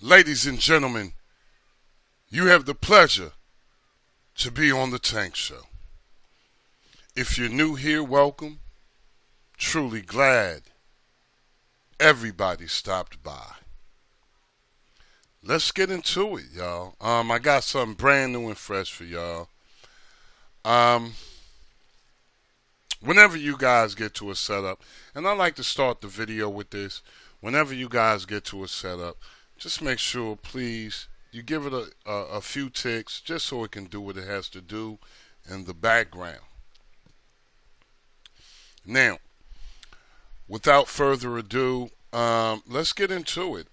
Ladies and gentlemen, you have the pleasure to be on the Tank Show. If you're new here, welcome. Truly glad everybody stopped by. Let's get into it, y'all. I got something brand new and fresh for y'all. Whenever you guys get to a setup, and I like to start the video with this, whenever you guys get to a setup, just make sure, please, you give it a few ticks just so it can do what it has to do in the background. Now, without further ado, let's get into it.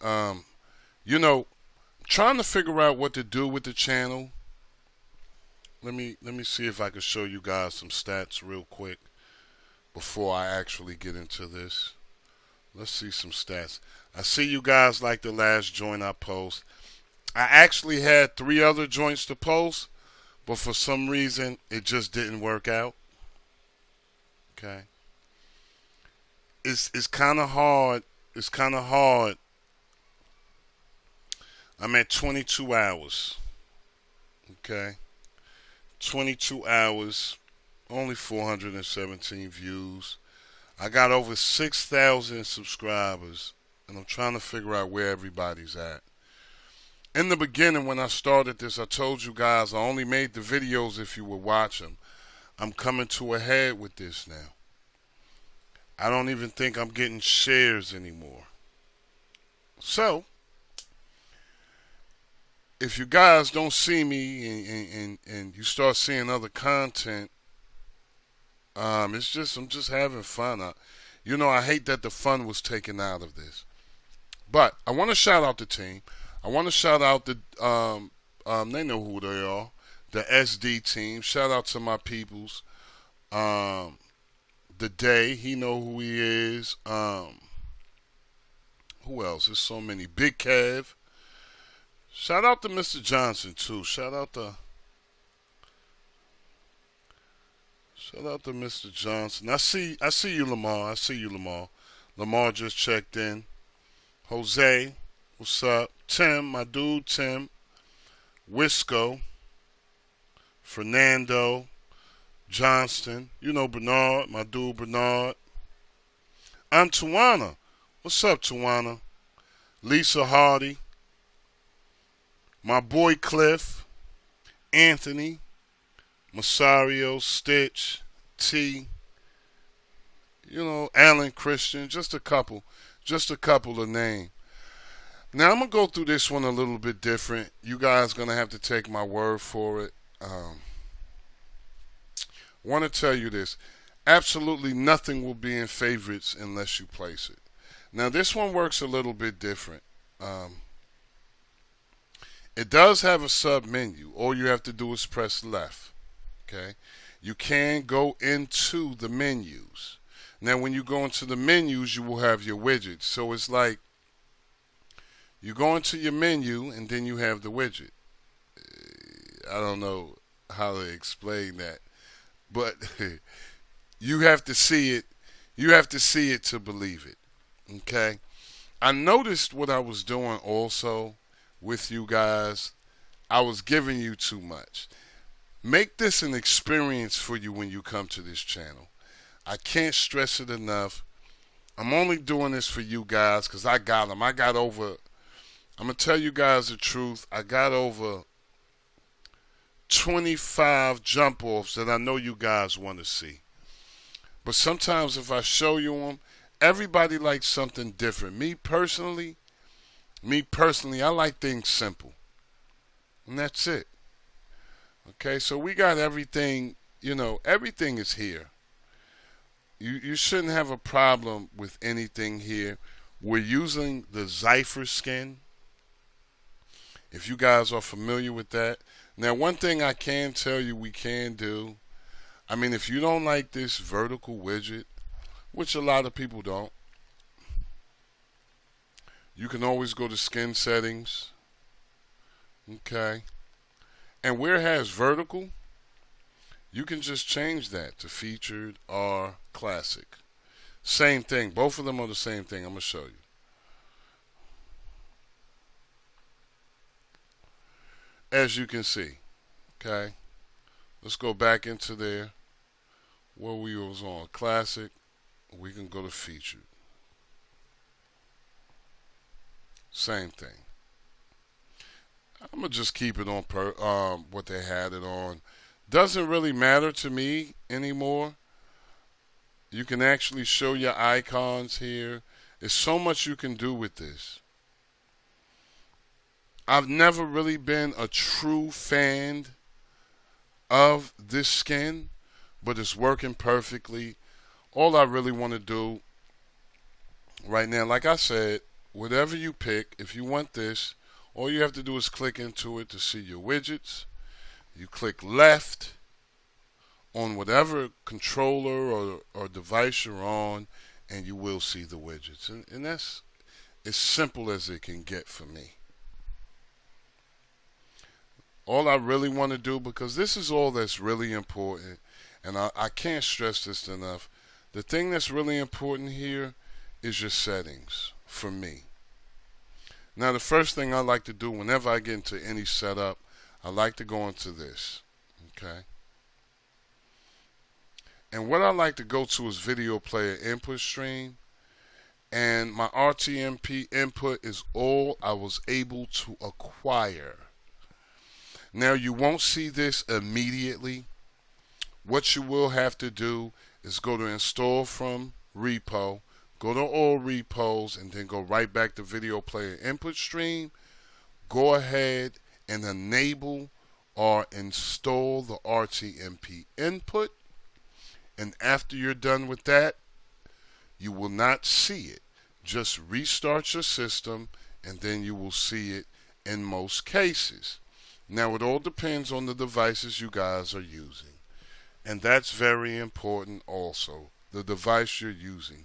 Trying to figure out what to do with the channel. Let me see if I can show you guys some stats real quick before I actually get into this. Let's see some stats. I see you guys like the last joint I post. I actually had 3 other joints to post, but for some reason it just didn't work out. Okay. It's kind of hard. It's kind of hard. I'm at 22 hours. Okay. 22 hours. Only 417 views. I got over 6,000 subscribers, and I'm trying to figure out where everybody's at. In the beginning, when I started this, I told you guys I only made the videos if you would watch them. I'm coming to a head with this now. I don't even think I'm getting shares anymore. So, if you guys don't see me and you start seeing other content, I'm just having fun. I hate that the fun was taken out of this. But I want to shout out the team. I want to shout out the, they know who they are, the SD team. Shout out to my peoples. The Day, he know who he is. Who else? There's so many. Big Kev. Shout out to Mr. Johnson too. Shout out to Mr. Johnson. I see you, Lamar. Lamar just checked in. Jose, what's up? Tim, my dude, Tim. Wisco. Fernando. Johnston. Bernard, my dude, Bernard. Antoana. What's up, Tawana? Lisa Hardy. My boy Cliff. Anthony. Masario, Stitch, T, Alan Christian, just a couple of names. Now I'm going to go through this one a little bit different. You guys going to have to take my word for it. I want to tell you this. Absolutely nothing will be in favorites unless you place it. Now this one works a little bit different. It does have a sub menu. All you have to do is press left. Okay, you can go into the menus. Now, when you go into the menus, you will have your widgets. So it's like you go into your menu and then you have the widget. I don't know how to explain that, but you have to see it. You have to see it to believe it. Okay, I noticed what I was doing also with you guys. I was giving you too much. Make this an experience for you when you come to this channel. I can't stress it enough. I'm only doing this for you guys because I got them. I'm going to tell you guys the truth. I got over 25 jump offs that I know you guys want to see. But sometimes if I show you them, everybody likes something different. Me personally, I like things simple. And that's it. Okay, so we got everything, everything is here. You shouldn't have a problem with anything here. We're using the Zypher skin. If you guys are familiar with that. Now, one thing I can tell you we can do, if you don't like this vertical widget, which a lot of people don't, you can always go to skin settings. Okay. And where it has vertical, you can just change that to featured or classic. Same thing. Both of them are the same thing. I'm going to show you. as you can see. Okay, let's go back into there where we was on classic. We can go to featured. Same thing. I'm gonna just keep it on what they had it on. Doesn't really matter to me anymore. You can actually show your icons here. There's so much you can do with this. I've never really been a true fan of this skin, but it's working perfectly. All I really want to do right now, like I said, whatever you pick, if you want this, all you have to do is click into it to see your widgets. You click left on whatever controller or device you're on, and you will see the widgets. And that's as simple as it can get for me. All I really want to do, because this is all that's really important, and I can't stress this enough, the thing that's really important here is your settings for me. Now, the first thing I like to do whenever I get into any setup, I like to go into this, okay? And what I like to go to is video player input stream, and my RTMP input is all I was able to acquire. Now, you won't see this immediately. What you will have to do is go to install from repo, go to all repos, and then go right back to video player input stream. Go ahead and enable or install the RTMP input. And after you're done with that, you will not see it. Just restart your system, and then you will see it in most cases. Now, it all depends on the devices you guys are using. And that's very important also, the device you're using.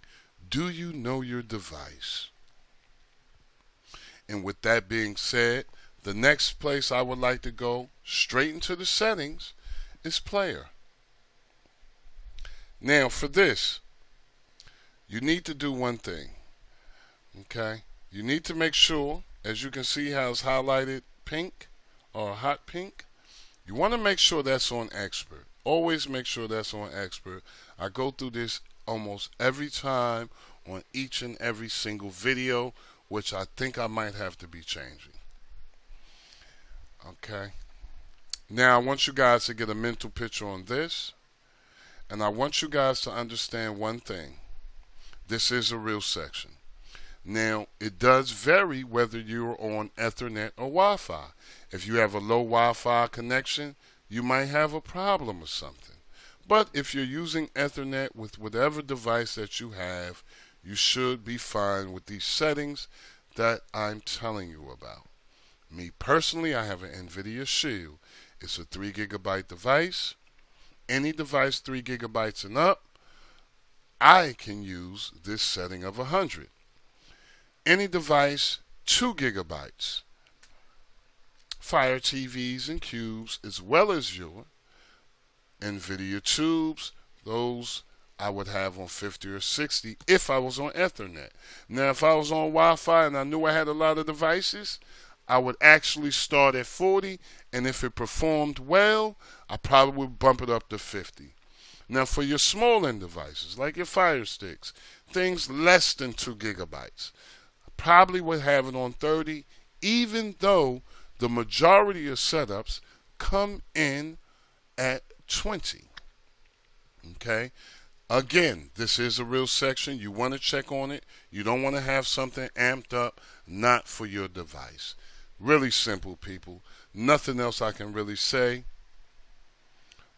Do you know your device? And with that being said, the next place I would like to go straight into the settings is player. Now, for this, you need to do one thing, okay? You need to make sure, as you can see how it's highlighted pink or hot pink, you want to make sure that's on expert. Always make sure that's on expert. I go through this almost every time on each and every single video, which I think I might have to be changing. Okay. Now, I want you guys to get a mental picture on this. And I want you guys to understand one thing. This is a real section. Now, it does vary whether you're on Ethernet or Wi-Fi. If you have a low Wi-Fi connection, you might have a problem or something. But if you're using Ethernet with whatever device that you have, you should be fine with these settings that I'm telling you about. Me personally, I have an NVIDIA Shield. It's a 3 GB device. Any device 3 GB and up, I can use this setting of 100. Any device 2 GB, Fire TVs and cubes, as well as your NVIDIA tubes, those I would have on 50 or 60 if I was on Ethernet. Now, if I was on Wi-Fi and I knew I had a lot of devices, I would actually start at 40, and if it performed well, I probably would bump it up to 50. Now, for your small end devices, like your Fire Sticks, things less than 2 GB, I probably would have it on 30, even though the majority of setups come in at 20. Okay? Again, this is a real section. You want to check on it. You don't want to have something amped up, not for your device. Really simple, people. Nothing else I can really say.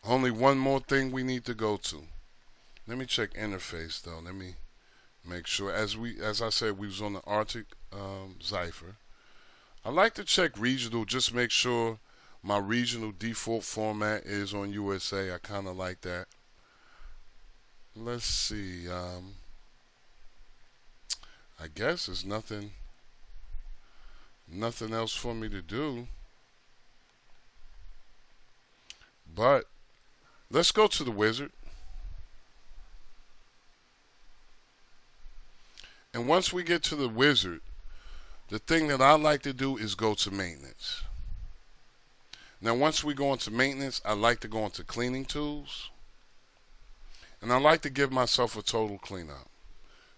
Only one more thing we need to go to. Let me check interface though. Let me make sure. As I said, we was on the Arctic Zephyr. I like to check regional, just make sure my regional default format is on USA. I kind of like that. Let's see. I guess there's nothing else for me to do. But let's go to the wizard. And once we get to the wizard, the thing that I like to do is go to maintenance. Now, once we go into maintenance, I like to go into cleaning tools. And I like to give myself a total cleanup.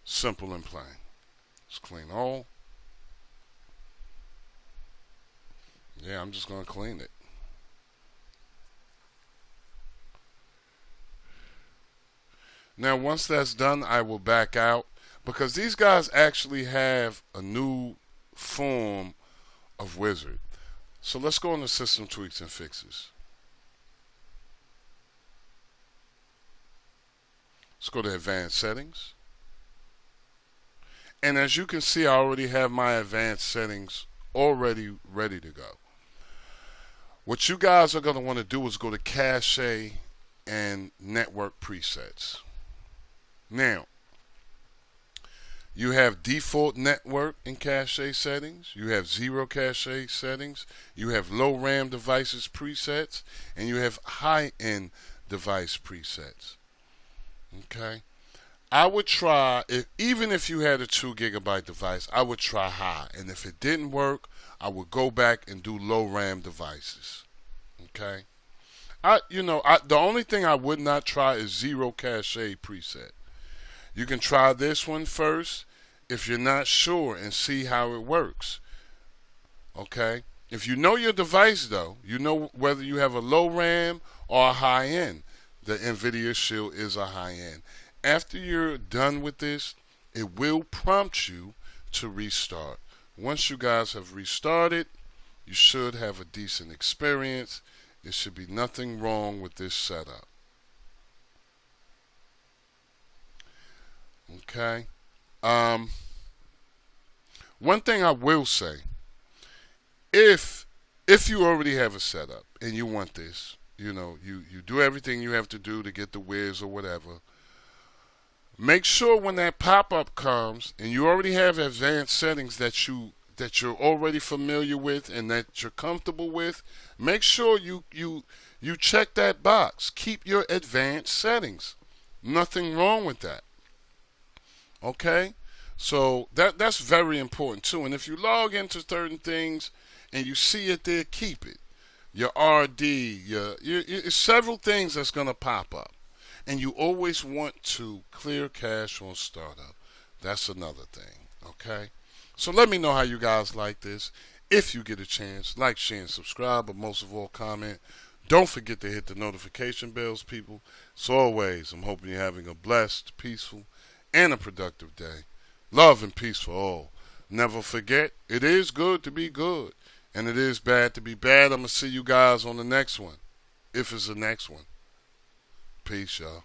Simple and plain. Just clean all. Yeah, I'm just going to clean it. Now, once that's done, I will back out because these guys actually have a new form of wizard. So let's go into system tweaks and fixes. Let's go to advanced settings. And as you can see, I already have my advanced settings already ready to go. What you guys are going to want to do is go to cache and network presets. Now, you have default network and cache settings. You have zero cache settings. You have low RAM devices presets. And you have high-end device presets. Okay? I would try, even if you had a 2 gigabyte device, I would try high. And if it didn't work, I would go back and do low RAM devices. Okay? The only thing I would not try is zero cache preset. You can try this one first if you're not sure and see how it works. Okay? If you know your device, though, you know whether you have a low RAM or a high end. The NVIDIA Shield is a high end. After you're done with this, it will prompt you to restart. Once you guys have restarted, you should have a decent experience. There should be nothing wrong with this setup. Okay. One thing I will say, if you already have a setup and you want this, you do everything you have to do to get the Wiz or whatever. Make sure when that pop-up comes and you already have advanced settings that you're already familiar with and that you're comfortable with, make sure you check that box. Keep your advanced settings. Nothing wrong with that. Okay? So that's very important too. And if you log into certain things and you see it there, keep it. Your RD, your several things that's going to pop up. And you always want to clear cache on startup. That's another thing. Okay? So let me know how you guys like this. If you get a chance, like, share, and subscribe, but most of all, comment. Don't forget to hit the notification bells, people. So always, I'm hoping you're having a blessed, peaceful, and a productive day. Love and peace for all. Never forget, it is good to be good, and it is bad to be bad. I'm going to see you guys on the next one, if it's the next one. Peace, y'all.